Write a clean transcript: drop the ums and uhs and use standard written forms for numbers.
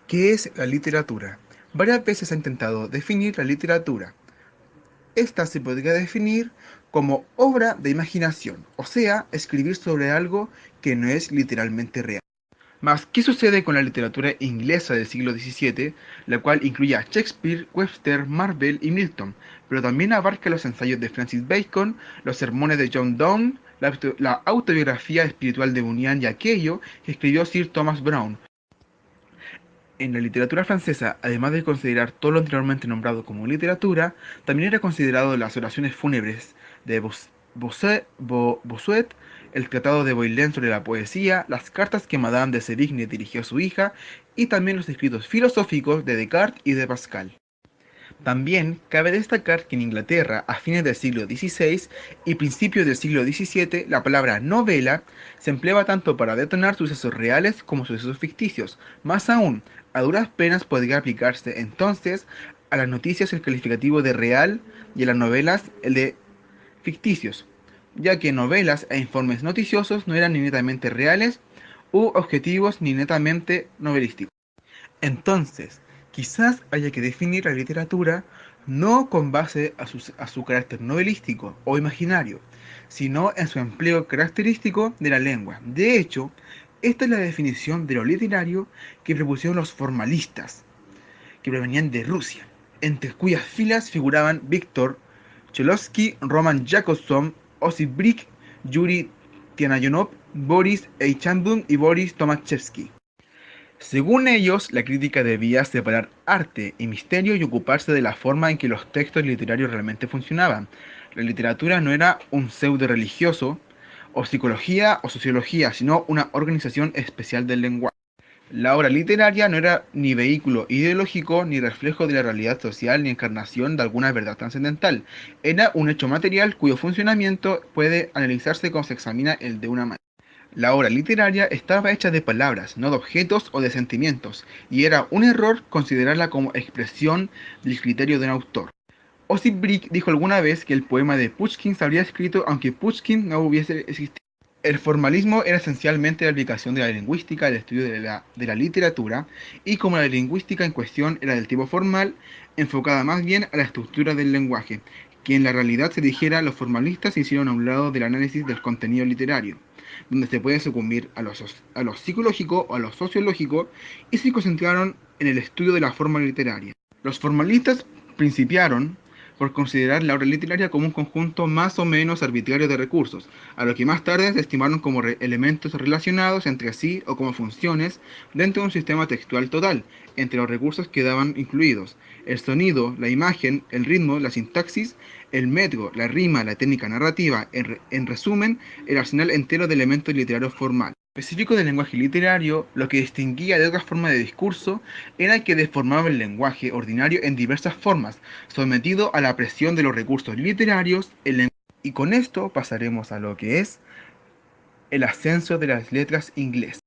¿Qué es la literatura? Varias veces se ha intentado definir la literatura. Esta se podría definir como obra de imaginación, o sea, escribir sobre algo que no es literalmente real. Mas, ¿qué sucede con la literatura inglesa del siglo XVII, la cual incluye a Shakespeare, Webster, Marvell y Milton, pero también abarca los ensayos de Francis Bacon, los sermones de John Donne, la autobiografía espiritual de Bunyan y aquello que escribió Sir Thomas Browne? En la literatura francesa, además de considerar todo lo anteriormente nombrado como literatura, también era considerado las oraciones fúnebres de Bossuet, el tratado de Baudelaire sobre la poesía, las cartas que Madame de Sévigné dirigió a su hija, y también los escritos filosóficos de Descartes y de Pascal. También cabe destacar que en Inglaterra, a fines del siglo XVI y principios del siglo XVII, la palabra novela se empleaba tanto para detonar sucesos reales como sucesos ficticios. Más aún, a duras penas podría aplicarse entonces a las noticias el calificativo de real y a las novelas el de ficticios, ya que novelas e informes noticiosos no eran ni netamente reales u objetivos ni netamente novelísticos. Entonces, quizás haya que definir la literatura no con base a su carácter novelístico o imaginario, sino en su empleo característico de la lengua. De hecho, esta es la definición de lo literario que propusieron los formalistas, que provenían de Rusia, entre cuyas filas figuraban Víctor Cholosky, Roman Jakobson, Osip Brick, Yuri Tianayonov, Boris Eichambun y Boris Tomaszewski. Según ellos, la crítica debía separar arte y misterio y ocuparse de la forma en que los textos literarios realmente funcionaban. La literatura no era un pseudo religioso, o psicología o sociología, sino una organización especial del lenguaje. La obra literaria no era ni vehículo ideológico, ni reflejo de la realidad social, ni encarnación de alguna verdad trascendental. Era un hecho material cuyo funcionamiento puede analizarse como se examina el de una manera. La obra literaria estaba hecha de palabras, no de objetos o de sentimientos, y era un error considerarla como expresión del criterio de un autor. Osip Brick dijo alguna vez que el poema de Pushkin se habría escrito aunque Pushkin no hubiese existido. El formalismo era esencialmente la aplicación de la lingüística al estudio de la literatura, y como la lingüística en cuestión era del tipo formal, enfocada más bien a la estructura del lenguaje, que en la realidad se dijera los formalistas se hicieron a un lado del análisis del contenido literario, donde se puede sucumbir a lo psicológico o a lo sociológico, y se concentraron en el estudio de la forma literaria. Los formalistas principiaron por considerar la obra literaria como un conjunto más o menos arbitrario de recursos, a lo que más tarde se estimaron como elementos relacionados entre sí o como funciones dentro de un sistema textual total. Entre los recursos quedaban incluidos el sonido, la imagen, el ritmo, la sintaxis, el metro, la rima, la técnica narrativa, en resumen, el arsenal entero de elementos literarios formales. Específico del lenguaje literario, lo que distinguía de otras formas de discurso era que deformaba el lenguaje ordinario en diversas formas, sometido a la presión de los recursos literarios, y con esto pasaremos a lo que es el ascenso de las letras inglesas.